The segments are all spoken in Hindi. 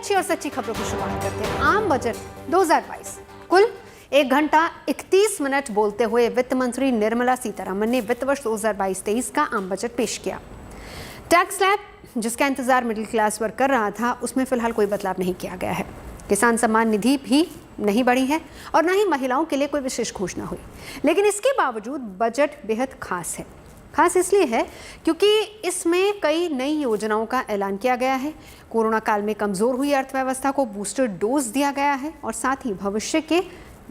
अच्छी और सच्ची खबरों की शुरुआत करते हैं। आम बजट 2022 कुल 1 घंटा 31 मिनट बोलते हुए वित्त मंत्री निर्मला सीतारमण ने वित्त वर्ष 2022-23 का आम बजट पेश किया। टैक्स स्लैब जिसका इंतजार मिडिल क्लास वर्ग कर रहा था, उसमें फिलहाल कोई बदलाव नहीं किया गया है। किसान सम्मान निधि भी नहीं बढ़ी है और न ही महिलाओं के लिए कोई विशेष घोषणा हुई। लेकिन इसके बावजूद बजट बेहद खास है। खास इसलिए है क्योंकि इसमें कई नई योजनाओं का ऐलान किया गया है। कोरोना काल में कमजोर हुई अर्थव्यवस्था को बूस्टर डोज दिया गया है और साथ ही भविष्य के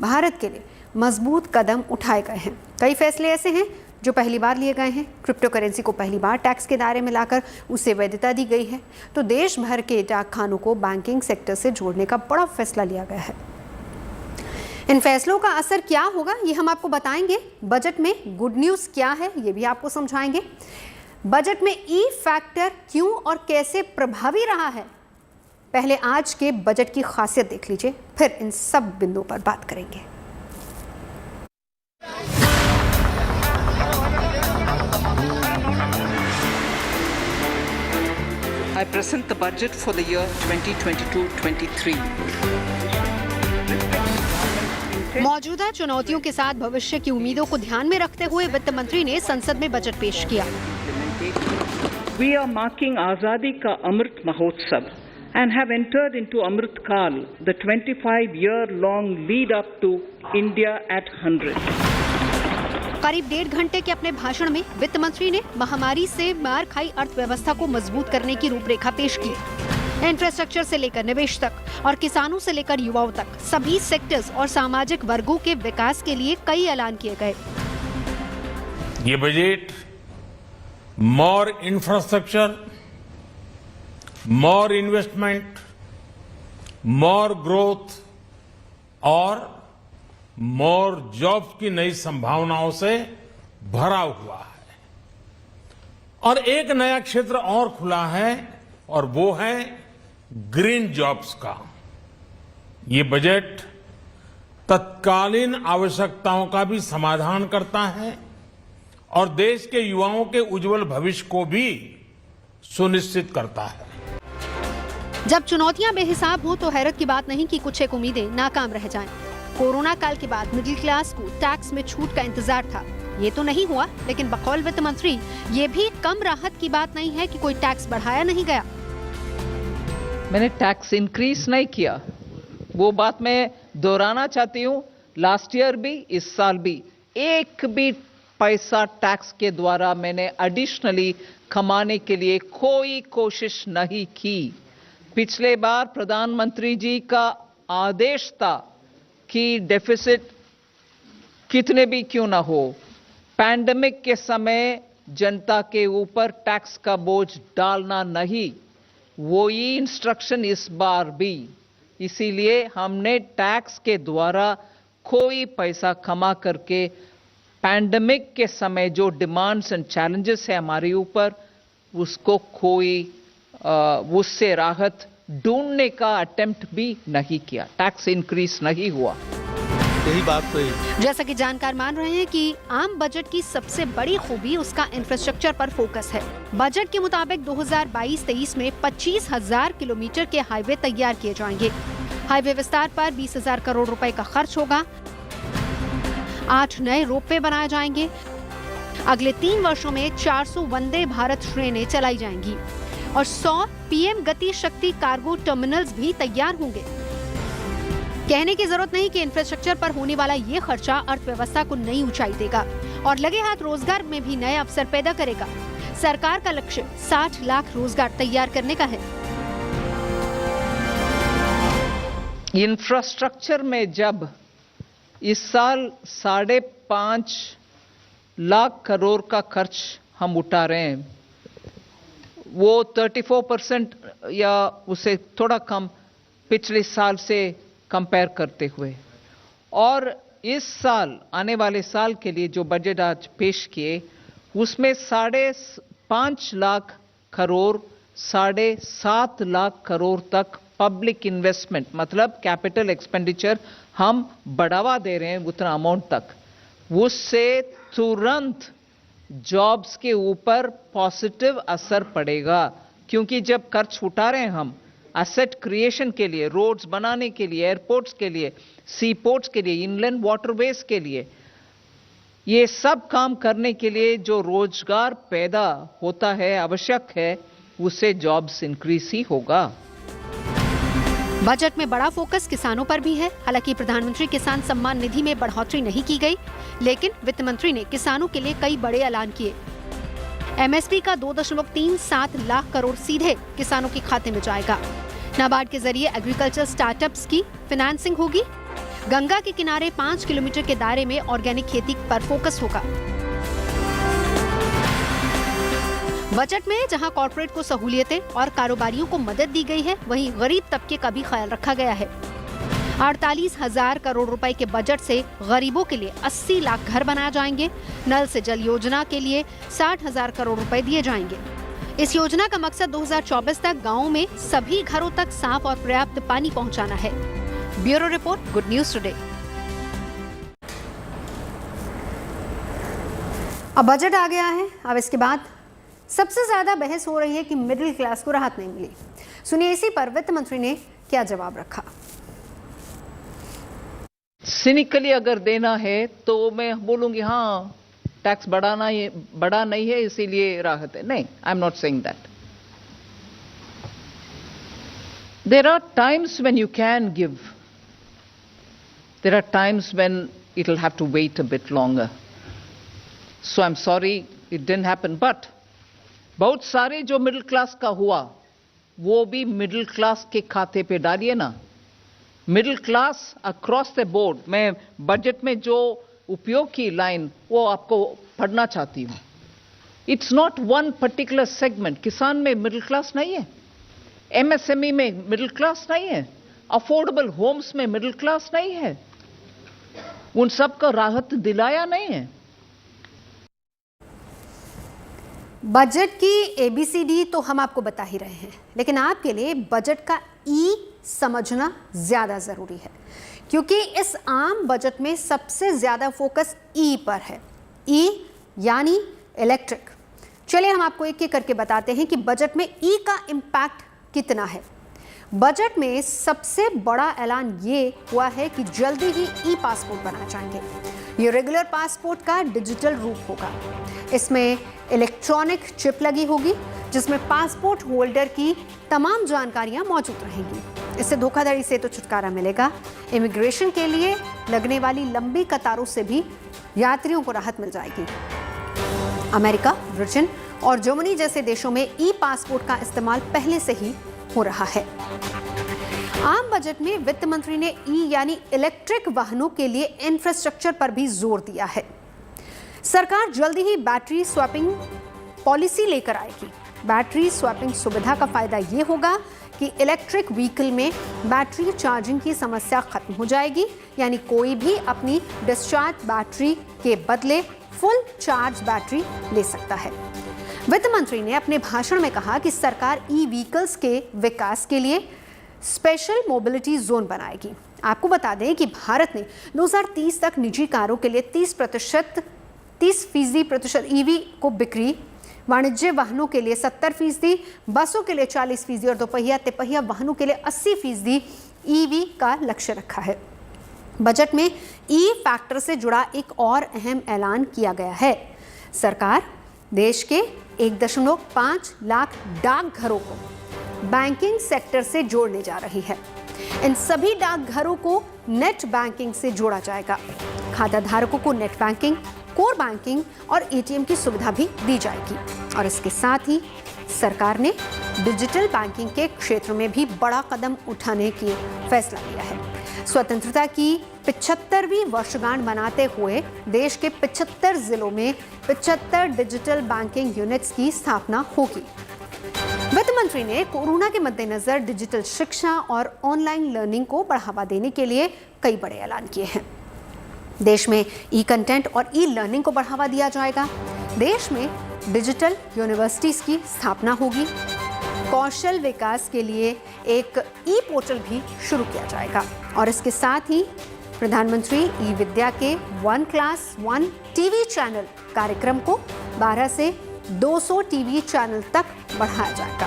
भारत के लिए मजबूत कदम उठाए गए हैं। कई फैसले ऐसे हैं जो पहली बार लिए गए हैं। क्रिप्टो करेंसी को पहली बार टैक्स के दायरे में लाकर उसे वैधता दी गई है। तो देश भर के डाक खानों को बैंकिंग सेक्टर से जोड़ने का बड़ा फैसला लिया गया है। इन फैसलों का असर क्या होगा ये हम आपको बताएंगे। बजट में गुड न्यूज़ क्या है ये भी आपको समझाएंगे। बजट में ई फैक्टर क्यों और कैसे प्रभावी रहा है, पहले आज के बजट की खासियत देख लीजिए, फिर इन सब बिंदुओं पर बात करेंगे। I present the budget for the year 2022-23. मौजूदा चुनौतियों के साथ भविष्य की उम्मीदों को ध्यान में रखते हुए वित्त मंत्री ने संसद में बजट पेश किया। We are marking Azadi ka Amrit Mahotsav and have entered into Amrit Kal, the 25-year-long lead up to India at 100. करीब 1.5 घंटे के अपने भाषण में वित्त मंत्री ने महामारी से मार खाई अर्थव्यवस्था को मजबूत करने की रूपरेखा पेश की। इंफ्रास्ट्रक्चर से लेकर निवेश तक और किसानों से लेकर युवाओं तक सभी सेक्टर्स और सामाजिक वर्गों के विकास के लिए कई ऐलान किए गए। ये बजट मोर इंफ्रास्ट्रक्चर, मोर इन्वेस्टमेंट, मोर ग्रोथ और मोर जॉब्स की नई संभावनाओं से भरा हुआ है। और एक नया क्षेत्र और खुला है और वो है ग्रीन जॉब्स का। ये बजट तत्कालीन आवश्यकताओं का भी समाधान करता है और देश के युवाओं के उज्जवल भविष्य को भी सुनिश्चित करता है। जब चुनौतियां बेहिसाब हो तो हैरत की बात नहीं कि कुछ एक उम्मीदें नाकाम रह जाएं। कोरोना काल के बाद मिडिल क्लास को टैक्स में छूट का इंतजार था, ये तो नहीं हुआ। लेकिन बकौल वित्त मंत्री ये भी कम राहत की बात नहीं है कि कोई टैक्स बढ़ाया नहीं गया। मैंने टैक्स इंक्रीज नहीं किया, वो बात मैं दोहराना चाहती हूँ। लास्ट ईयर भी इस साल भी एक भी पैसा टैक्स के द्वारा मैंने एडिशनली कमाने के लिए कोई कोशिश नहीं की। पिछले बार प्रधानमंत्री जी का आदेश था कि डेफिसिट कितने भी क्यों ना हो, पैंडेमिक के समय जनता के ऊपर टैक्स का बोझ डालना नहीं, वो ही इंस्ट्रक्शन इस बार भी। इसीलिए हमने टैक्स के द्वारा कोई पैसा कमा करके पैंडेमिक के समय जो डिमांड्स एंड चैलेंजेस है हमारे ऊपर, उसको कोई उससे राहत ढूंढने का अटेम्प्ट भी नहीं किया। टैक्स इंक्रीज नहीं हुआ। यही बात तो है। जैसा कि जानकार मान रहे हैं कि आम बजट की सबसे बड़ी खूबी उसका इंफ्रास्ट्रक्चर पर फोकस है। बजट के मुताबिक 2022-23 में 25,000 किलोमीटर के हाईवे तैयार किए जाएंगे। हाईवे विस्तार पर 20,000 करोड़ रुपए का खर्च होगा। 8 नए रोपवे बनाए जाएंगे। अगले 3 वर्षों में 400 वंदे भारत ट्रेनें चलाई जाएंगी और 100 पीएम गति शक्ति कार्गो टर्मिनल्स भी तैयार होंगे। कहने की जरूरत नहीं कि इंफ्रास्ट्रक्चर पर होने वाला ये खर्चा अर्थव्यवस्था को नई ऊंचाई देगा और लगे हाथ रोजगार में भी नए अवसर पैदा करेगा। सरकार का लक्ष्य 60 लाख रोजगार तैयार करने का है। इंफ्रास्ट्रक्चर में जब इस साल 5.5 लाख करोड़ का खर्च हम उठा रहे हैं, वो 34% या उससे थोड़ा कम पिछले साल से कंपेयर करते हुए। और इस साल आने वाले साल के लिए जो बजट आज पेश किए, उसमें 5.5 लाख करोड़ 7.5 लाख करोड़ तक पब्लिक इन्वेस्टमेंट, मतलब कैपिटल एक्सपेंडिचर हम बढ़ावा दे रहे हैं उतना अमाउंट तक। उससे तुरंत जॉब्स के ऊपर पॉजिटिव असर पड़ेगा, क्योंकि जब खर्च उठा रहे हैं हम एसेट क्रिएशन के लिए, रोड्स बनाने के लिए, एयरपोर्ट्स के लिए, सी पोर्ट्स के लिए, इनलैंड वाटरवेज के लिए, ये सब काम करने के लिए जो रोजगार पैदा होता है, आवश्यक है, उससे जॉब्स इंक्रीज ही होगा। बजट में बड़ा फोकस किसानों पर भी है। हालांकि प्रधानमंत्री किसान सम्मान निधि में बढ़ोतरी नहीं की गई, लेकिन वित्त मंत्री ने किसानों के लिए कई बड़े ऐलान किए। एमएसपी का 2.37 लाख करोड़ सीधे किसानों के खाते में जाएगा। नाबार्ड के जरिए एग्रीकल्चर स्टार्टअप्स की फाइनेंसिंग होगी। गंगा के किनारे 5 किलोमीटर के दायरे में ऑर्गेनिक खेती पर फोकस होगा। बजट में जहां कॉर्पोरेट को सहूलियतें और कारोबारियों को मदद दी गई है, वहीं गरीब तबके का भी ख्याल रखा गया है। 48,000 करोड़ रुपए के बजट से गरीबों के लिए 80 लाख घर बनाए जाएंगे। नल से जल योजना के लिए 60,000 करोड़ रुपए दिए जाएंगे। इस योजना का मकसद 2024 तक गाँव में सभी घरों तक साफ और पर्याप्त पानी पहुँचाना है। Bureau report, good news today. अब बजट आ गया है। अब इसके बाद सबसे ज्यादा बहस हो रही है कि मिडिल क्लास को राहत नहीं मिली। सुनिए इसी पर वित्त मंत्री ने क्या जवाब रखा। सिनिकली अगर देना है तो मैं बोलूंगी हाँ, टैक्स बड़ा नहीं है इसीलिए राहत है। नहीं, I am not saying that. There are times when you can give, there are times when it will have to wait a bit longer. So I am sorry it didn't happen, but बहुत सारे जो मिडिल क्लास का हुआ वो भी मिडिल क्लास के खाते पे डालिए ना। Middle class across the board. मैं बजट में जो उपयोग की लाइन वो आपको पढ़ना चाहती हूं। It's not one particular segment. किसान में मिडिल क्लास नहीं है, एमएसएमई में मिडिल क्लास नहीं है, अफोर्डेबल होम्स में मिडिल क्लास नहीं है। उन सब को राहत दिलाया नहीं है। बजट की एबीसीडी तो हम आपको बता ही रहे हैं, लेकिन आपके लिए बजट का ई समझना ज्यादा जरूरी है, क्योंकि इस आम बजट में सबसे ज्यादा फोकस ई पर है। ई यानी इलेक्ट्रिक। चलिए हम आपको एक एक करके बताते हैं कि बजट में ई का इम्पैक्ट कितना है। बजट में सबसे बड़ा ऐलान ये हुआ है कि जल्दी ही ई पासपोर्ट बनाए जाएंगे। ये रेगुलर पासपोर्ट का डिजिटल रूप होगा। इसमें इलेक्ट्रॉनिक चिप लगी होगी जिसमें पासपोर्ट होल्डर की तमाम जानकारियां मौजूद रहेंगी। इससे धोखाधड़ी से तो छुटकारा मिलेगा। इमिग्रेशन के लिए लगने वाली लंबी कतारों से भी यात्रियों को राहत मिल जाएगी। अमेरिका, ब्रिटेन और जर्मनी जैसे देशों में ई पासपोर्ट का इस्तेमाल पहले से ही हो रहा है। आम बजट में वित्त मंत्री ने ई यानी इलेक्ट्रिक वाहनों के लिए इंफ्रास्ट्रक्चर पर भी जोर दिया है। सरकार जल्दी ही बैटरी स्वैपिंग पॉलिसी लेकर आएगी। बैटरी स्वैपिंग सुविधा का फायदा ये होगा कि इलेक्ट्रिक व्हीकल में बैटरी चार्जिंग की समस्या खत्म हो जाएगी, यानी कोई भी अपनी डिस्चार्ज बैटरी के बदले फुल चार्ज बैटरी ले सकता है। वित्त मंत्री ने अपने भाषण में कहा कि सरकार ई व्हीकल्स के विकास के लिए स्पेशल मोबिलिटी जोन बनाएगी। आपको बता दें कि भारत ने 2030 तक निजी कारों के लिए 30% ईवी को बिक्री, वाणिज्य वाहनों के लिए 70%, बसों के लिए 40% और दोपहिया तिपहिया वाहनों के लिए 80% ईवी का लक्ष्य रखा है। बजट में ई फैक्टर से जुड़ा एक और अहम ऐलान किया गया है। सरकार देश के 1.5 लाख डाकघरों को बैंकिंग सेक्टर से जोड़ने जा रही है। इन सभी डाकघरों को नेट बैंकिंग से जोड़ा जाएगा। खाता धारकों को नेट बैंकिंग, कोर बैंकिंग और एटीएम की सुविधा भी दी जाएगी। और इसके साथ ही सरकार ने डिजिटल बैंकिंग के क्षेत्र में भी बड़ा कदम उठाने की फैसला लिया है। स्वतंत्रता की 75वीं वर्षगांठ मनाते हुए देश के 75 जिलों में 75 डिजिटल बैंकिंग यूनिट्स की स्थापना होगी। वित्त मंत्री ने कोरोना के मद्देनजर डिजिटल शिक्षा और ऑनलाइन लर्निंग को बढ़ावा देने के लिए कई बड़े ऐलान किए हैं। देश में ई कंटेंट और ई लर्निंग को बढ़ावा दिया जाएगा। देश में डिजिटल यूनिवर्सिटीज की स्थापना होगी। कौशल विकास के लिए एक ई पोर्टल भी शुरू किया जाएगा। और इसके साथ ही प्रधानमंत्री ई विद्या के 1 क्लास 1 टीवी चैनल कार्यक्रम को 12 से 200 टीवी चैनल तक बढ़ाया जाएगा।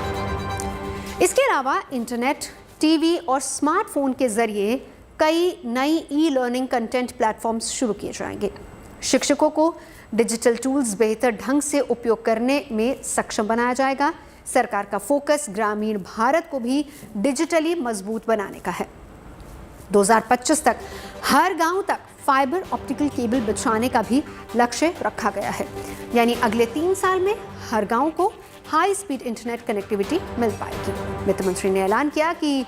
इसके अलावा इंटरनेट, टीवी और स्मार्टफोन के जरिए कई नई ई-लर्निंग कंटेंट प्लेटफॉर्म्स शुरू किए जाएंगे। शिक्षकों को डिजिटल टूल्स बेहतर ढंग से उपयोग करने में सक्षम बनाया जाएगा। सरकार का फोकस ग्रामीण भारत को भी डिजिटली मजबूत बनाने का है। 2025 तक हर गांव तक फाइबर ऑप्टिकल केबल बिछाने का भी लक्ष्य रखा गया है, यानी अगले 3 साल में हर गांव को हाई स्पीड इंटरनेट कनेक्टिविटी मिल पाएगी। वित्त मंत्री ने ऐलान किया कि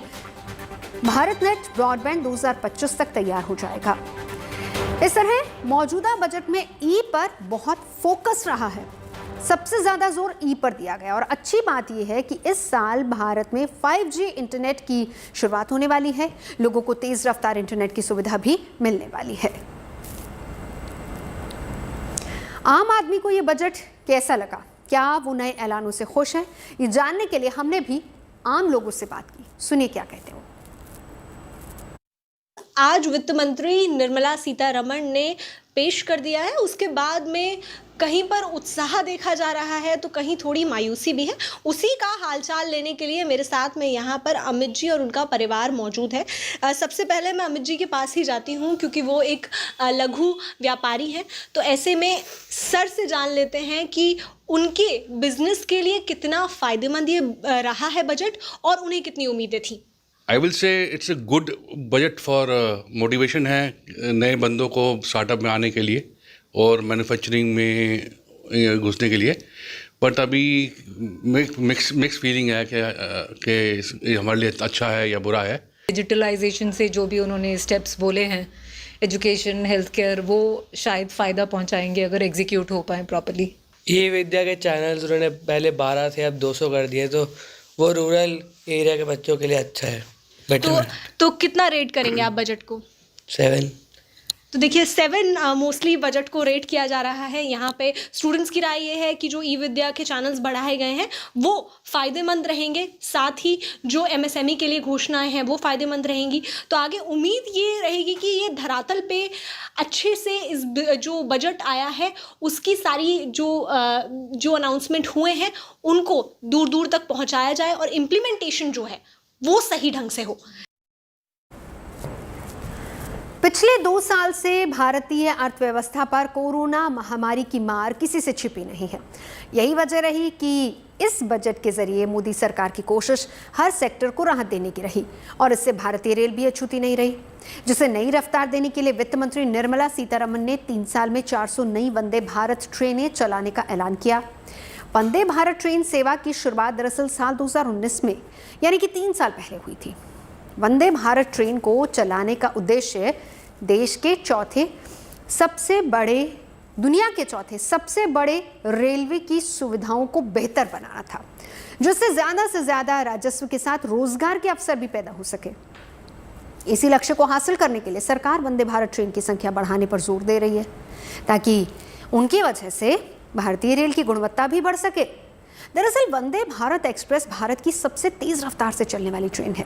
भारत नेट ब्रॉडबैंड 2025 तक तैयार हो जाएगा। इस तरह मौजूदा बजट में ई पर बहुत फोकस रहा है। सबसे ज्यादा जोर ई पर दिया गया और अच्छी बात यह है कि इस साल भारत में 5G इंटरनेट की शुरुआत होने वाली है। लोगों को तेज रफ्तार इंटरनेट की सुविधा भी मिलने वाली है। आम आदमी को यह बजट कैसा लगा? क्या वो नए ऐलानों से खुश है? ये जानने के लिए हमने भी आम लोगों से बात की। सुनिए क्या कहते हो। आज वित्त मंत्री निर्मला सीतारमण ने पेश कर दिया है। उसके बाद में कहीं पर उत्साह देखा जा रहा है तो कहीं थोड़ी मायूसी भी है। उसी का हालचाल लेने के लिए मेरे साथ में यहाँ पर अमित जी और उनका परिवार मौजूद है। सबसे पहले मैं अमित जी के पास ही जाती हूँ क्योंकि वो एक लघु व्यापारी हैं। तो ऐसे में सर से जान लेते हैं कि उनके बिजनेस के लिए कितना फ़ायदेमंद ये रहा है बजट और उन्हें कितनी उम्मीदें थी। I will say it's a good budget for motivation है नए बंदों को स्टार्टअप में आने के लिए और मैन्युफैक्चरिंग में घुसने के लिए। बट अभी मिक्स फीलिंग है कि हमारे लिए अच्छा है या बुरा है। डिजिटलाइजेशन से जो भी उन्होंने स्टेप्स बोले हैं, एजुकेशन, हेल्थ केयर, वो शायद फ़ायदा पहुंचाएंगे अगर एग्जीक्यूट हो पाए प्रॉपर्ली। ई विद्या के चैनल्स उन्होंने पहले 12 थे अब 200 कर दिए, तो वो रूरल एरिया के बच्चों के लिए अच्छा है। तो कितना रेट करेंगे आप बजट को? 7। तो देखिए 7 मोस्टली बजट को रेट किया जा रहा है। यहाँ पे स्टूडेंट्स की राय ये है कि जो ई विद्या के चैनल्स बढ़ाए गए हैं वो फ़ायदेमंद रहेंगे, साथ ही जो MSME के लिए घोषणाएं हैं वो फ़ायदेमंद रहेंगी। तो आगे उम्मीद ये रहेगी कि ये धरातल पे अच्छे से इस जो बजट आया है उसकी सारी जो अनाउंसमेंट हुए हैं उनको दूर दूर तक पहुँचाया जाए और इम्प्लीमेंटेशन जो है वो सही ढंग से हो। पिछले 2 साल से भारतीय अर्थव्यवस्था पर कोरोना महामारी की मार किसी से छिपी नहीं है। यही वजह रही कि इस बजट के जरिए मोदी सरकार की कोशिश हर सेक्टर को राहत देने की रही और इससे भारतीय रेल भी अछूती नहीं रही, जिसे नई रफ्तार देने के लिए वित्त मंत्री निर्मला सीतारमण ने 3 साल में 400 नई वंदे भारत ट्रेनें चलाने का ऐलान किया। वंदे भारत ट्रेन सेवा की शुरुआत दरअसल साल 2019 में, यानी कि 3 साल पहले हुई थी। वंदे भारत ट्रेन को चलाने का उद्देश्य देश के दुनिया के चौथे सबसे बड़े रेलवे की सुविधाओं को बेहतर बनाना था, जिससे ज़्यादा से ज़्यादा राजस्व के साथ रोजगार के अवसर भी पैदा हो सके। इसी लक्ष्य को हासिल करने के लिए सरकार वंदे भारत ट्रेन की संख्या बढ़ाने पर जोर दे रही है, ताकि उनकी वजह से भारतीय रेल की गुणवत्ता भी बढ़ सके। दरअसल वंदे भारत एक्सप्रेस भारत की सबसे तेज रफ्तार से चलने वाली ट्रेन है,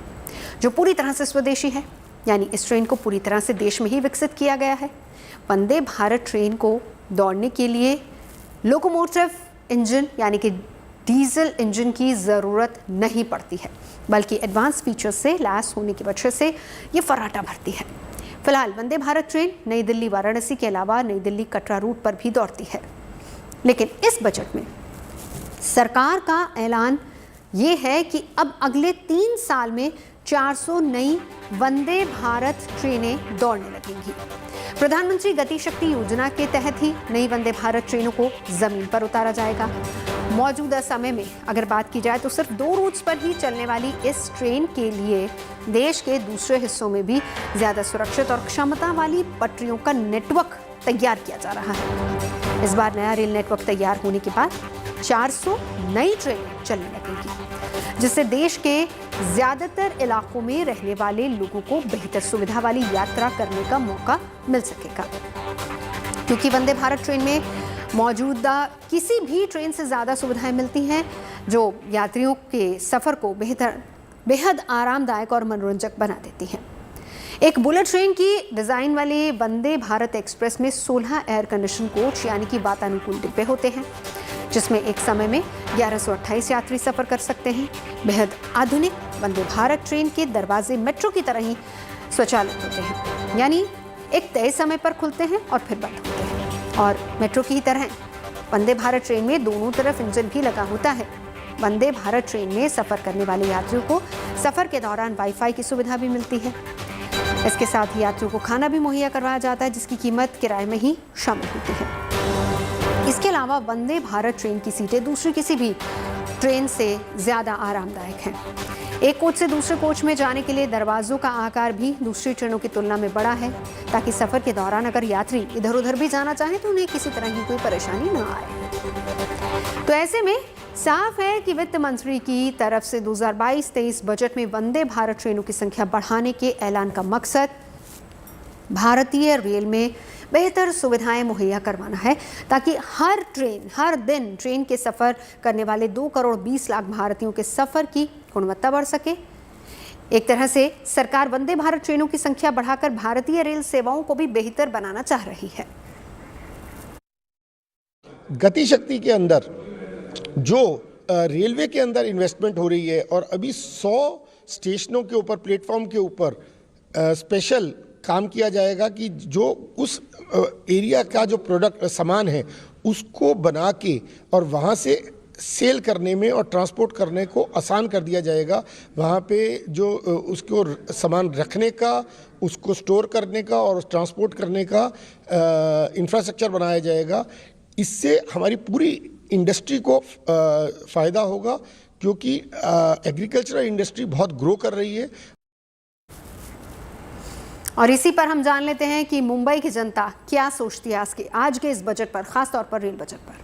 जो पूरी तरह से स्वदेशी है, यानी इस ट्रेन को पूरी तरह से देश में ही विकसित किया गया है। वंदे भारत ट्रेन को दौड़ने के लिए लोकोमोटिव इंजन यानी कि डीजल इंजन की ज़रूरत नहीं पड़ती है, बल्कि एडवांस फीचर्स से लैस होने की वजह से ये फर्राटा भरती है। फिलहाल वंदे भारत ट्रेन नई दिल्ली वाराणसी के अलावा नई दिल्ली कटरा रूट पर भी दौड़ती है। लेकिन इस बजट में सरकार का ऐलान ये है कि अब अगले 3 साल में 400 नई वंदे भारत ट्रेनें दौड़ने लगेंगी। प्रधानमंत्री गति शक्ति योजना के तहत ही नई वंदे भारत ट्रेनों को जमीन पर उतारा जाएगा। मौजूदा समय में अगर बात की जाए तो सिर्फ 2 रूट्स पर ही चलने वाली इस ट्रेन के लिए देश के दूसरे हिस्सों में भी ज़्यादा सुरक्षित और क्षमता वाली पटरियों का नेटवर्क तैयार किया जा रहा है। इस बार नया रेल नेटवर्क तैयार होने के बाद 400 नई ट्रेनें चलने लगेंगी, जिससे देश के ज़्यादातर इलाकों में रहने वाले लोगों को बेहतर सुविधा वाली यात्रा करने का मौका मिल सकेगा। क्योंकि वंदे भारत ट्रेन में मौजूदा किसी भी ट्रेन से ज़्यादा सुविधाएं मिलती हैं, जो यात्रियों के सफ़र को बेहद आरामदायक और मनोरंजक बना देती हैं। एक बुलेट ट्रेन की डिज़ाइन वाले वंदे भारत एक्सप्रेस में 16 एयर कंडीशन कोच यानी कि वातानुकूल डिब्बे होते हैं। जिसमें एक समय में 1128 यात्री सफर कर सकते हैं। बेहद आधुनिक वंदे भारत ट्रेन के दरवाजे मेट्रो की तरह ही स्वचालित होते हैं, यानी एक तय समय पर खुलते हैं और फिर बंद होते हैं। और मेट्रो की ही तरह वंदे भारत ट्रेन में दोनों तरफ इंजन भी लगा होता है। वंदे भारत ट्रेन में सफर करने वाले यात्रियों को सफर के दौरान वाईफाई की सुविधा भी मिलती है। इसके साथ ही यात्रियों को खाना भी मुहैया करवाया जाता है, जिसकी कीमत किराए में ही शामिल होती है। इसके अलावा वंदे भारत ट्रेन की सीटें दूसरी किसी भी ट्रेन से ज़्यादा आरामदायक हैं। एक कोच से दूसरे कोच में जाने के लिए दरवाजों का आकार भी दूसरी ट्रेनों की तुलना में बड़ा है, ताकि सफ़र के दौरान अगर यात्री इधर उधर भी जाना चाहें तो उन्हें किसी तरह की कोई परेशानी न आए। तो ऐसे में साफ है कि वित्त मंत्री की तरफ से 2022-23 बजट में वंदे भारत ट्रेनों की संख्या बढ़ाने के ऐलान का मकसद भारतीय रेल में बेहतर सुविधाएं मुहैया करवाना है, ताकि हर दिन ट्रेन के सफ़र करने वाले 2 करोड़ 20 लाख भारतीयों के सफ़र की गुणवत्ता बढ़ सके। एक तरह से सरकार वंदे भारत ट्रेनों की संख्या बढ़ाकर भारतीय रेल सेवाओं को भी बेहतर बनाना चाह रही है। गति शक्ति के अंदर जो रेलवे के अंदर इन्वेस्टमेंट हो रही है और अभी 100 स्टेशनों के ऊपर, प्लेटफॉर्म के ऊपर स्पेशल काम किया जाएगा कि जो उस एरिया का जो प्रोडक्ट सामान है उसको बना के और वहाँ से सेल करने में और ट्रांसपोर्ट करने को आसान कर दिया जाएगा। वहाँ पे जो उसको सामान रखने का, उसको स्टोर करने का और ट्रांसपोर्ट करने का इंफ्रास्ट्रक्चर बनाया जाएगा। इससे हमारी पूरी इंडस्ट्री को फ़ायदा होगा, क्योंकि एग्रीकल्चरल इंडस्ट्री बहुत ग्रो कर रही है। और इसी पर हम जान लेते हैं कि मुंबई की जनता क्या सोचती है आज के इस बजट पर, खास तौर पर रेल बजट पर।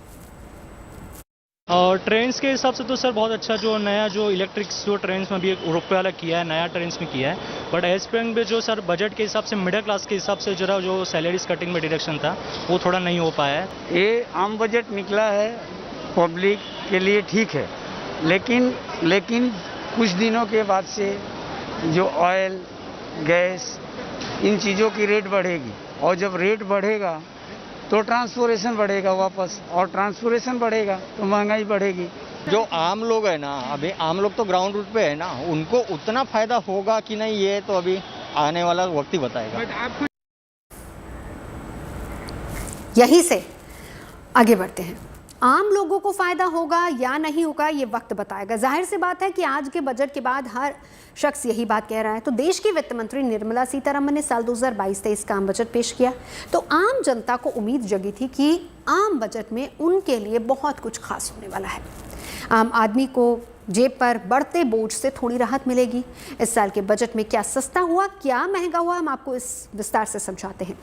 और ट्रेन्स के हिसाब से तो सर बहुत अच्छा, जो नया जो इलेक्ट्रिक जो ट्रेन्स में भी एक रुपये वाला किया है, नया ट्रेन्स में किया है। बट एज पे जो सर बजट के हिसाब से मिडिल क्लास के हिसाब से जरा जो सैलरीज कटिंग में डिडक्शन था वो थोड़ा नहीं हो पाया है। ये आम बजट निकला है, पब्लिक के लिए ठीक है, लेकिन कुछ दिनों के बाद से जो ऑयल, गैस, इन चीज़ों की रेट बढ़ेगी, और जब रेट बढ़ेगा तो ट्रांसपोर्टेशन बढ़ेगा वापस, और ट्रांसपोर्टेशन बढ़ेगा तो महंगाई बढ़ेगी। जो आम लोग है ना, अभी आम लोग तो ग्राउंड रूट पे है ना, उनको उतना फायदा होगा कि नहीं ये तो अभी आने वाला वक्त ही बताएगा। यहीं से आगे बढ़ते हैं। आम लोगों को फायदा होगा या नहीं होगा ये वक्त बताएगा। जाहिर सी बात है कि आज के बजट के बाद हर शख्स यही बात कह रहा है। तो देश की वित्त मंत्री निर्मला सीतारमण ने साल 2022-23 का आम बजट पेश किया, तो आम जनता को उम्मीद जगी थी कि आम बजट में उनके लिए बहुत कुछ खास होने वाला है। आम आदमी को जेब पर बढ़ते बोझ से थोड़ी राहत मिलेगी। इस साल के बजट में क्या सस्ता हुआ, क्या महंगा हुआ, हम आपको इस विस्तार से समझाते हैं।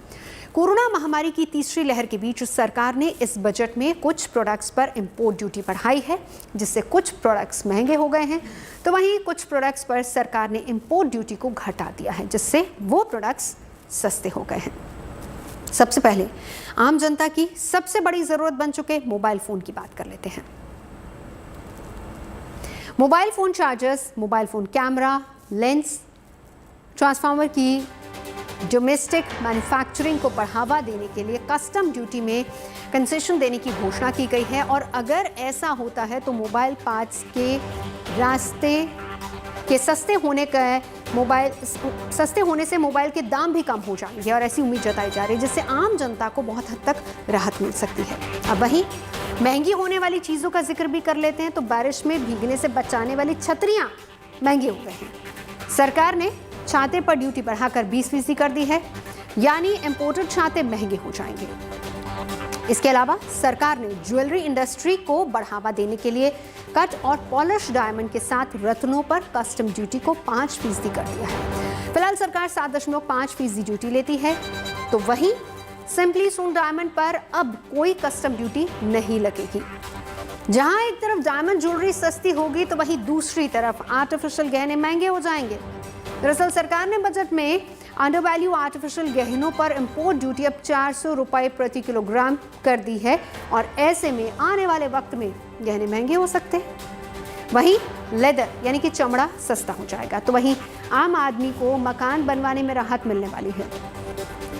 कोरोना महामारी की तीसरी लहर के बीच सरकार ने इस बजट में कुछ प्रोडक्ट्स पर इंपोर्ट ड्यूटी बढ़ाई है, जिससे कुछ प्रोडक्ट्स महंगे हो गए हैं, तो वहीं कुछ प्रोडक्ट्स पर सरकार ने इंपोर्ट ड्यूटी को घटा दिया है, जिससे वो प्रोडक्ट्स सस्ते हो गए हैं। सबसे पहले आम जनता की सबसे बड़ी ज़रूरत बन चुके मोबाइल फ़ोन की बात कर लेते हैं। Mobile phone chargers, mobile phone camera, lens, transformer की डोमेस्टिक मैन्युफैक्चरिंग को बढ़ावा देने के लिए कस्टम ड्यूटी में कंसेशन देने की घोषणा की गई है। और अगर ऐसा होता है तो मोबाइल पार्ट्स के रास्ते के सस्ते होने से मोबाइल के दाम भी कम हो जाएंगे, और ऐसी उम्मीद जताई जा रही है, जिससे आम जनता को बहुत हद तक राहत मिल सकती है। अब वहीं महंगी होने वाली चीज़ों का जिक्र भी कर लेते हैं। तो बारिश में भीगने से बचाने वाली छतरियाँ महंगी हो गई हैं। सरकार ने छाते पर ड्यूटी बढ़ाकर 20% कर दी है, यानी इंपोर्टेड छाते महंगे हो जाएंगे। इसके अलावा सरकार ने ज्वेलरी इंडस्ट्री को बढ़ावा देने के लिए कट और पॉलिश डायमंड के साथ रत्नों पर कस्टम ड्यूटी को 5% कर दिया है। फिलहाल सरकार 7.5% ड्यूटी लेती है। तो वहीं सिंपली सून डायमंड पर अब कोई कस्टम ड्यूटी नहीं लगेगी। जहां एक तरफ डायमंड ज्वेलरी सस्ती होगी, तो वहीं दूसरी तरफ आर्टिफिशियल गहने महंगे हो जाएंगे। दरअसल सरकार ने बजट में अंडर वैल्यू आर्टिफिशियल गहनों पर इंपोर्ट ड्यूटी अब 400 रुपये प्रति किलोग्राम कर दी है, और ऐसे में आने वाले वक्त में गहने महंगे हो सकते हैं। वहीं लेदर यानी कि चमड़ा सस्ता हो जाएगा, तो वहीं आम आदमी को मकान बनवाने में राहत मिलने वाली है।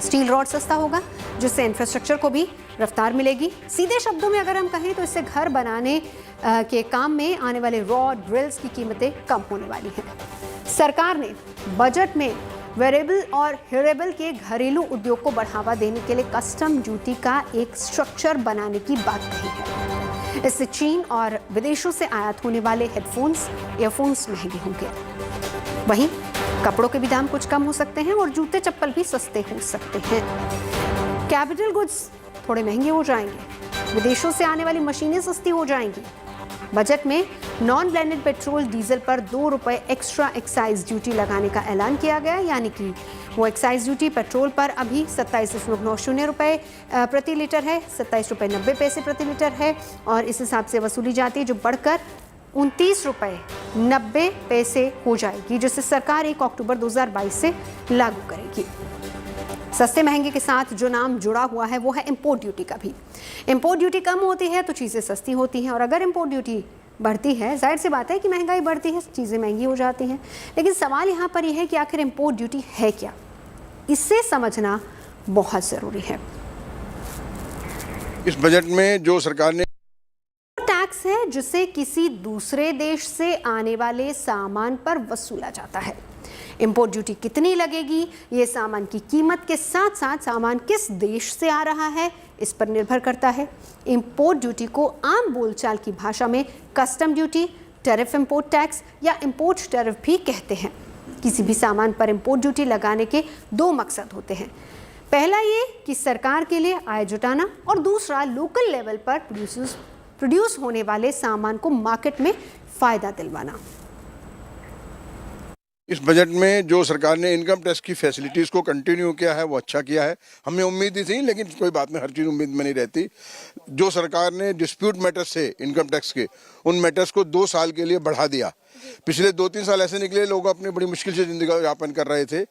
स्टील रॉड सस्ता होगा, जिससे इंफ्रास्ट्रक्चर को भी रफ्तार मिलेगी। सीधे शब्दों में अगर हम कहें तो इससे घर बनाने के काम में आने वाले रॉड ड्रिल्स की कीमतें कम होने वाली हैं। सरकार ने बजट में वेरिएबल और ड्यूरेबल के घरेलू उद्योग को बढ़ावा देने के लिए कस्टम ड्यूटी का एक स्ट्रक्चर बनाने की बात कही है। इससे चीन और विदेशों से आयात होने वाले हेडफोन्स, ईयरफोन्स महंगे होंगे। वहीं कपड़ों के भी दाम कुछ कम हो सकते हैं और जूते चप्पल भी सस्ते हो सकते हैं। कैपिटल गुड्स थोड़े महंगे हो जाएंगे। विदेशों से आने वाली मशीनें सस्ती हो जाएंगी। बजट में नॉन ब्लेंडेड पेट्रोल डीजल पर 2 रुपए एक्स्ट्रा एक्साइज ड्यूटी लगाने का ऐलान किया गया, यानी कि वो एक्साइज ड्यूटी पेट्रोल पर अभी 27.90 रुपए प्रति लीटर है, 27 रुपए 90 पैसे प्रति लीटर है और इस हिसाब से वसूली जाती है, जो बढ़कर 29 रुपए 90 पैसे हो जाएगी, जिसे सरकार 1 अक्टूबर 2022 से लागू करेगी। सस्ते महंगे के साथ जो नाम जुड़ा हुआ है वो है इंपोर्ट ड्यूटी का भी। इंपोर्ट ड्यूटी कम होती है तो चीज़ें सस्ती होती हैं, और अगर इंपोर्ट ड्यूटी बढ़ती है, जाहिर सी बात है कि महंगाई बढ़ती है, चीज़ें महंगी हो जाती हैं। लेकिन सवाल यहाँ पर यह है कि आखिर इंपोर्ट ड्यूटी है क्या, इसे समझना बहुत ज़रूरी है। इस बजट में जो सरकार ने टैक्स है जिसे किसी दूसरे देश से आने वाले सामान पर वसूला जाता है। इंपोर्ट ड्यूटी कितनी लगेगी, ये सामान की कीमत के साथ साथ सामान किस देश से आ रहा है इस पर निर्भर करता है। इंपोर्ट ड्यूटी को आम बोलचाल की भाषा में custom duty, tariff import tax या इंपोर्ट टैरिफ भी कहते हैं। किसी भी सामान पर इंपोर्ट ड्यूटी लगाने के 2 मकसद होते हैं। पहला ये कि सरकार के लिए आय जुटाना, और दूसरा लोकल लेवल पर प्रोड्यूस होने वाले सामान को मार्केट में फ़ायदा दिलवाना। इस बजट में जो सरकार ने इनकम टैक्स की फैसिलिटीज़ को कंटिन्यू किया है वो अच्छा किया है। हमें उम्मीद ही थी, लेकिन कोई बात नहीं, हर चीज़ उम्मीद में नहीं रहती। जो सरकार ने डिस्प्यूट मैटर्स थे इनकम टैक्स के, उन मैटर्स को 2 साल के लिए बढ़ा दिया। पिछले 2-3 साल ऐसे निकले, लोग अपनी बड़ी मुश्किल से जिंदगी यापन कर रहे थे।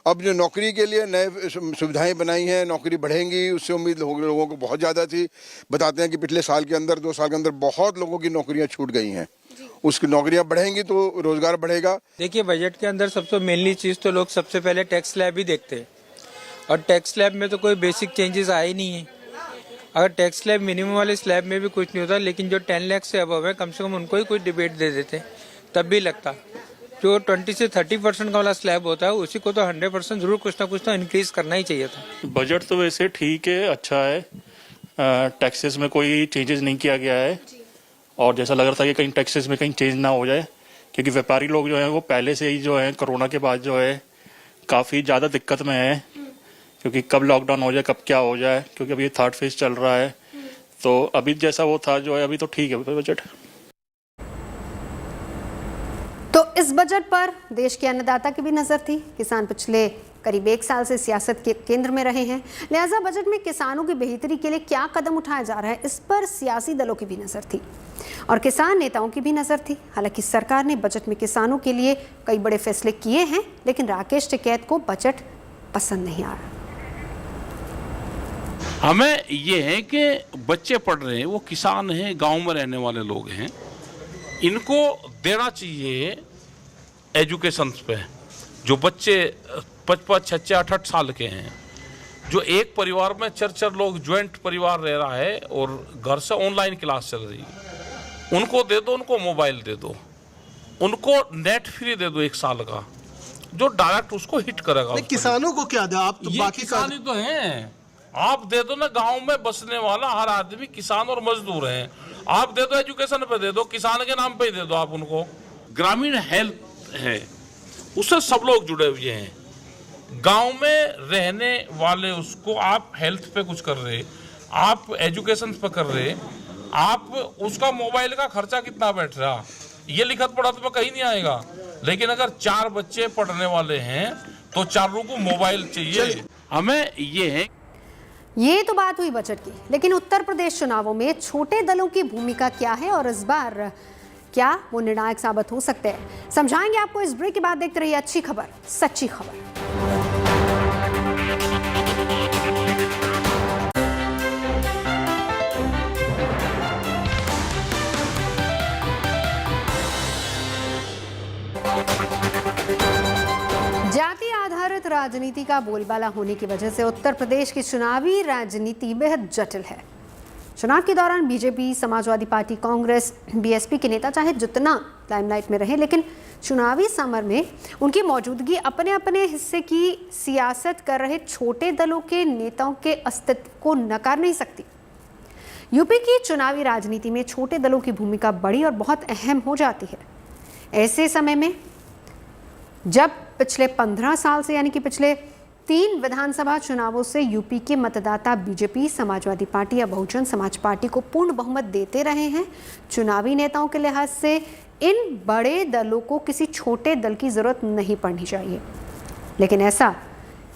अब जो नौकरी के लिए नए सुविधाएं बनाई हैं, नौकरी बढ़ेंगी, उससे उम्मीद लोगों को बहुत ज़्यादा थी। बताते हैं कि पिछले साल के अंदर 2 साल के अंदर बहुत लोगों की नौकरियाँ छूट गई हैं। उसकी नौकरियां बढ़ेंगी तो रोजगार बढ़ेगा। देखिए, बजट के अंदर सबसे मेनली चीज़ तो लोग सबसे पहले टैक्स स्लैब ही देखते हैं, और टैक्स स्लैब में तो कोई बेसिक चेंजेस आए ही नहीं है। अगर टैक्स स्लैब मिनिमम वाले स्लैब में भी कुछ नहीं होता, लेकिन जो 10 लाख से अबव है, कम से कम उनको ही कोई डिबेट दे देते तब भी लगता। जो 20 से 30% का वाला स्लैब होता है उसी को तो 100% जरूर कुछ ना कुछ तो इंक्रीज करना ही चाहिए था। बजट तो वैसे ठीक है, अच्छा है। टैक्सेस में कोई चेंजेस नहीं किया गया है, और जैसा लग रहा था कि कहीं टैक्सेस में कहीं चेंज ना हो जाए, क्योंकि व्यापारी लोग जो है वो पहले से ही जो है कोरोना के बाद जो है काफ़ी ज़्यादा दिक्कत में है, क्योंकि कब लॉकडाउन हो जाए, कब क्या हो जाए, क्योंकि अभी 3rd फेज चल रहा है। तो अभी जैसा वो था जो है, अभी तो ठीक है बजट। तो इस बजट पर देश के अन्नदाता की भी नजर थी। किसान पिछले करीब 1 साल से सियासत के केंद्र में रहे हैं, लिहाजा बजट में किसानों की बेहतरी के लिए क्या कदम उठाया जा रहा है, इस पर सियासी दलों की भी नजर थी और किसान नेताओं की भी नजर थी। हालांकि सरकार ने बजट में किसानों के लिए कई बड़े फैसले किए हैं, लेकिन राकेश टिकैत को बजट पसंद नहीं आ रहा। हमें ये है कि बच्चे पढ़ रहे हैं, वो किसान हैं, गांव में रहने वाले लोग हैं, इनको देना चाहिए एजुकेशन पे। जो बच्चे 55, 66, 68 साल के हैं, जो एक परिवार में 4 लोग ज्वाइंट परिवार रह रहा है और घर से ऑनलाइन क्लास चल रही है, उनको दे दो, उनको मोबाइल दे दो, उनको नेट फ्री दे दो 1 साल का, जो डायरेक्ट उसको हिट करेगा। किसानों को क्या दे आप, तो बाकी किसान ही तो हैं। आप दे दो ना, गांव में बसने वाला हर आदमी किसान और मजदूर हैं, आप दे दो, एजुकेशन पे दे दो, किसान के नाम पे ही दे दो आप उनको। ग्रामीण हेल्थ है, उससे सब लोग जुड़े हुए हैं। गांव में रहने वाले उसको आप हेल्थ पे कुछ कर रहे, आप एजुकेशन पे कर रहे, आप उसका मोबाइल का खर्चा कितना बैठ रहा, ये लिखत पढ़त में कहीं नहीं आएगा। लेकिन अगर 4 बच्चे पढ़ने वाले हैं तो 4 को मोबाइल चाहिए। हमें ये है। ये तो बात हुई बजट की, लेकिन उत्तर प्रदेश चुनावों में छोटे दलों की भूमिका क्या है और इस बार क्या वो निर्णायक साबित हो सकते हैं, समझाएंगे आपको इस ब्रेक के बाद। देखते रहिए अच्छी खबर सच्ची खबर। जाति आधारित राजनीति का बोलबाला होने की वजह से उत्तर प्रदेश की चुनावी राजनीति बेहद जटिल है। चुनाव के दौरान BJP, Samajwadi party, Congress, BSP के नेता चाहे जितना लाइमलाइट में रहे, लेकिन चुनावी समर में उनकी मौजूदगी अपने अपने हिस्से की सियासत कर रहे छोटे दलों के नेताओं के अस्तित्व को नकार नहीं सकती। यूपी की चुनावी राजनीति में छोटे दलों की भूमिका बड़ी और बहुत अहम हो जाती है। ऐसे समय में जब पिछले 15 साल से यानी कि पिछले 3 विधानसभा चुनावों से यूपी के मतदाता बीजेपी, समाजवादी पार्टी या बहुजन समाज पार्टी को पूर्ण बहुमत देते रहे हैं, चुनावी नेताओं के लिहाज से इन बड़े दलों को किसी छोटे दल की जरूरत नहीं पड़नी चाहिए। लेकिन ऐसा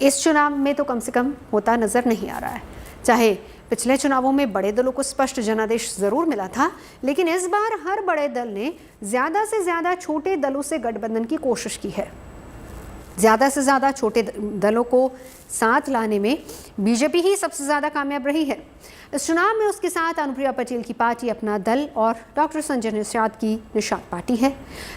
इस चुनाव में तो कम से कम होता नजर नहीं आ रहा है। चाहे पिछले चुनावों में बड़े दलों को स्पष्ट जनादेश जरूर मिला था, लेकिन इस बार हर बड़े दल ने ज्यादा से ज्यादा छोटे दलों से गठबंधन की कोशिश की है। ज्यादा से ज्यादा छोटे दलों को साथ लाने में बीजेपी ही सबसे ज्यादा कामयाब रही है। इस चुनाव में उसके साथ अनुप्रिया पटेल की पार्टी अपना दल और डॉक्टर संजय निषाद की निषाद पार्टी है,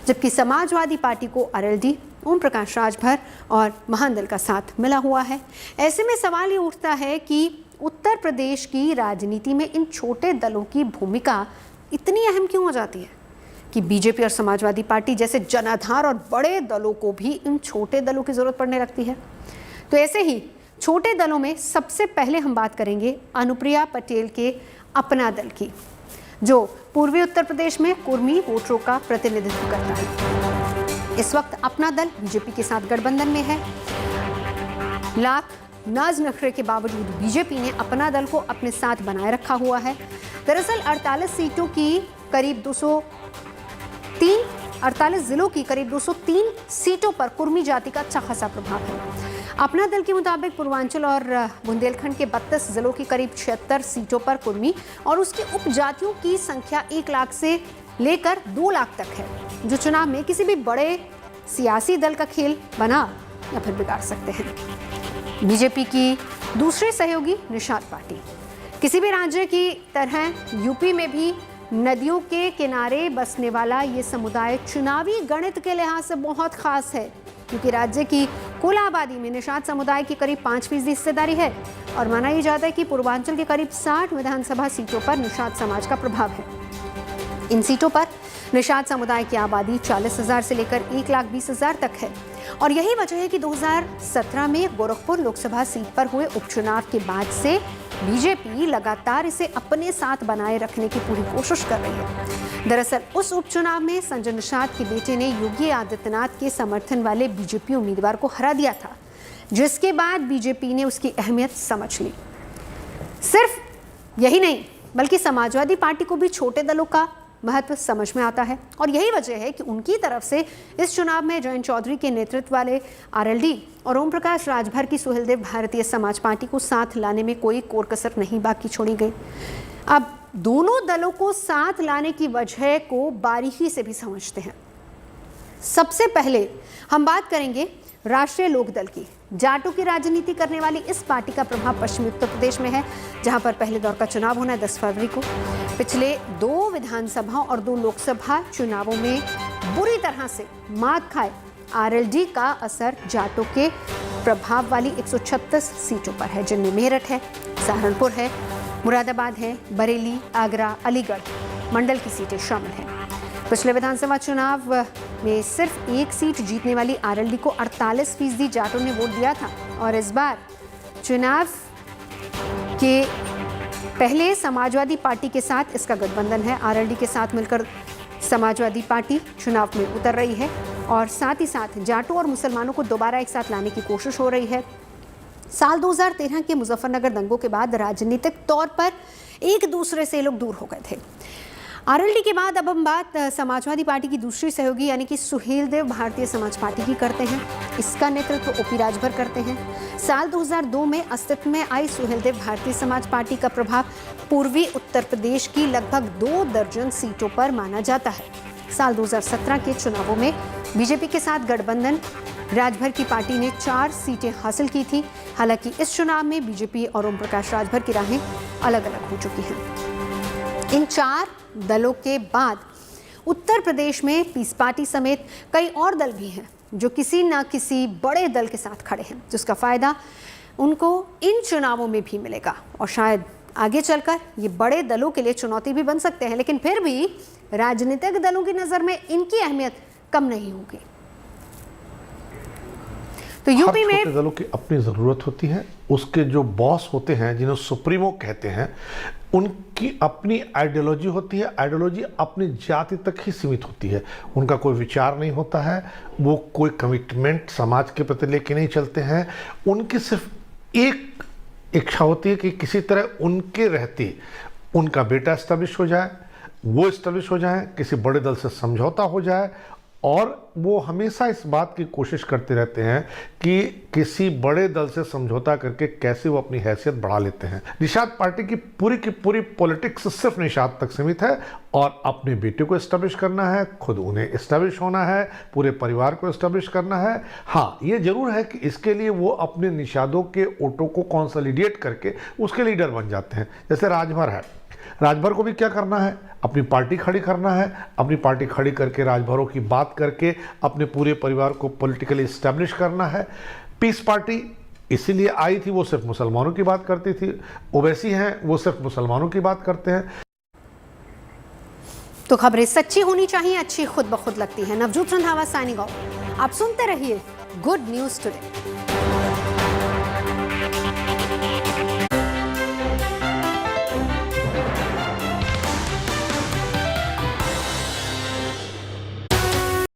जबकि समाजवादी पार्टी को आरएलडी, ओम प्रकाश राजभर और महानदल का साथ मिला हुआ है। ऐसे में सवाल ये उठता है कि उत्तर प्रदेश की राजनीति में इन छोटे दलों की भूमिका इतनी अहम क्यों हो जाती है कि बीजेपी और समाजवादी पार्टी जैसे जनाधार और बड़े दलों को भी इन छोटे दलों की जरूरत पड़ने लगती है। तो ऐसे ही छोटे दलों में सबसे पहले हम बात करेंगे अनुप्रिया पटेल के अपना दल की, जो पूर्वी उत्तर प्रदेश में कुर्मी वोटरों का प्रतिनिधित्व करता है। इस वक्त अपना दल बीजेपी के साथ गठबंधन में है। लाख नाज नखरे के बावजूद बीजेपी ने अपना दल को अपने साथ बनाए रखा हुआ है। दरअसल 48 सीटों की करीब 48 जिलों की करीब 203 सीटों पर कुर्मी जाति का अच्छा खासा प्रभाव है। अपना दल के मुताबिक पूर्वांचल और बुंदेलखंड के 32 जिलों की करीब 76 सीटों पर कुर्मी और उसकी उपजातियों की संख्या 1 लाख से लेकर 2 लाख तक है, जो चुनाव में किसी भी बड़े सियासी दल का खेल बना या फिर बिगाड़ सकते हैं। बीजेपी की दूसरी सहयोगी निषाद पार्टी किसी भी राज्य की तरह यूपी में भी नदियों के किनारे बसने वाला ये समुदाय चुनावी गणित के लिहाज से बहुत खास है, क्योंकि राज्य की कुल आबादी में निषाद समुदाय की करीब 5% हिस्सेदारी है और माना यह जाता है कि पूर्वांचल के करीब 60 विधानसभा सीटों पर निषाद समाज का प्रभाव है। इन सीटों पर निषाद समुदाय की आबादी 40,000 से लेकर 1,20,000 तक है और यही वजह है कि 2017 में गोरखपुर लोकसभा सीट पर हुए उपचुनाव के बाद से बीजेपी लगातार इसे अपने साथ बनाए रखने की पूरी कोशिश कर रही है। दरअसल उस उपचुनाव में संजय निषाद के बेटे ने योगी आदित्यनाथ के समर्थन वाले बीजेपी उम्मीदवार को हरा दिया था, जिसके बाद बीजेपी ने उसकी अहमियत समझ ली। सिर्फ यही नहीं, बल्कि समाजवादी पार्टी को भी छोटे दलों का महत्व समझ में आता है और यही वजह है कि उनकी तरफ से इस चुनाव में जयंत चौधरी के नेतृत्व वाले आरएलडी और ओम प्रकाश राजभर की सुहेलदेव भारतीय समाज पार्टी को साथ लाने में कोई कोर कसर नहीं बाकी छोड़ी गई। अब दोनों दलों को साथ लाने की वजह को बारीकी से भी समझते हैं। सबसे पहले हम बात करेंगे राष्ट्रीय लोकदल की। जाटों की राजनीति करने वाली इस पार्टी का प्रभाव पश्चिमी उत्तर प्रदेश में है, जहां पर पहले दौर का चुनाव होना है 10 फरवरी को। पिछले 2 विधानसभा और 2 लोकसभा चुनावों में बुरी तरह से मात खाए आरएलडी का असर जाटों के प्रभाव वाली 136 सीटों पर है, जिनमें मेरठ है, सहारनपुर है, मुरादाबाद है, बरेली, आगरा, अलीगढ़ मंडल की सीटें शामिल हैं। पिछले विधानसभा चुनाव में सिर्फ 1 सीट जीतने वाली आरएलडी को 48% जाटों ने वोट दिया था और इस बार चुनाव के पहले समाजवादी पार्टी के साथ इसका गठबंधन है। आरएलडी के साथ मिलकर समाजवादी पार्टी चुनाव में उतर रही है और साथ ही साथ जाटों और मुसलमानों को दोबारा एक साथ लाने की कोशिश हो रही है। साल 2013 के मुजफ्फरनगर दंगों के बाद राजनीतिक तौर पर एक दूसरे से लोग दूर हो गए थे। आरएलडी के बाद अब हम बात समाजवादी पार्टी की दूसरी सहयोगी यानी कि सुहेलदेव भारतीय समाज पार्टी की करते हैं। इसका नेतृत्व ओपी राजभर करते हैं। साल 2002 में अस्तित्व में आई सुहेलदेव भारतीय समाज पार्टी का प्रभाव पूर्वी उत्तर प्रदेश की लगभग 2 दर्जन सीटों पर माना जाता है। साल 2017 के चुनावों में बीजेपी के साथ गठबंधन राजभर की पार्टी ने 4 सीटें हासिल की थी। हालांकि इस चुनाव में बीजेपी और ओम प्रकाश राजभर की राहें अलग अलग हो चुकी हैं। इन 4 दलों के बाद उत्तर प्रदेश में पीस पार्टी समेत कई और दल भी हैं जो किसी न किसी बड़े दल के साथ खड़े हैं, जिसका फायदा उनको इन चुनावों में भी मिलेगा और शायद आगे चलकर ये बड़े दलों के लिए चुनौती भी बन सकते हैं। लेकिन फिर भी राजनीतिक दलों की नजर में इनकी अहमियत कम नहीं होगी। तो यूपी में छोटे दलों की अपनी जरूरत होती है, उसके जो बॉस होते हैं जिन्हें सुप्रीमो कहते हैं, उनकी अपनी आइडियोलॉजी होती है। आइडियोलॉजी अपनी जाति तक ही सीमित होती है, उनका कोई विचार नहीं होता है, वो कोई कमिटमेंट समाज के प्रति लेके नहीं चलते हैं। उनकी सिर्फ एक इच्छा होती है कि किसी तरह उनके रहते उनका बेटा एस्टेब्लिश हो जाए, वो एस्टेब्लिश हो जाए, किसी बड़े दल से समझौता हो जाए। और वो हमेशा इस बात की कोशिश करते रहते हैं कि किसी बड़े दल से समझौता करके कैसे वो अपनी हैसियत बढ़ा लेते हैं। निषाद पार्टी की पूरी पॉलिटिक्स सिर्फ निषाद तक सीमित है और अपने बेटे को एस्टेब्लिश करना है, खुद उन्हें एस्टेब्लिश होना है, पूरे परिवार को एस्टेब्लिश करना है। हाँ, ये जरूर है कि इसके लिए वो अपने निषादों के वोटों को कंसोलिडेट करके उसके लीडर बन जाते हैं। जैसे राजभर है, राजभर को भी क्या करना है, अपनी पार्टी खड़ी करना है। अपनी पार्टी खड़ी करके राजभरों की बात करके अपने पूरे परिवार को पॉलिटिकली एस्टेब्लिश करना है। पीस पार्टी इसीलिए आई थी, वो सिर्फ मुसलमानों की बात करती थी। ओवैसी हैं, वो सिर्फ मुसलमानों की बात करते हैं। तो खबरें सच्ची होनी चाहिए, अच्छी खुद ब खुद लगती है। Navjot Randhawa signing off. आप सुनते रहिए गुड न्यूज टुडे।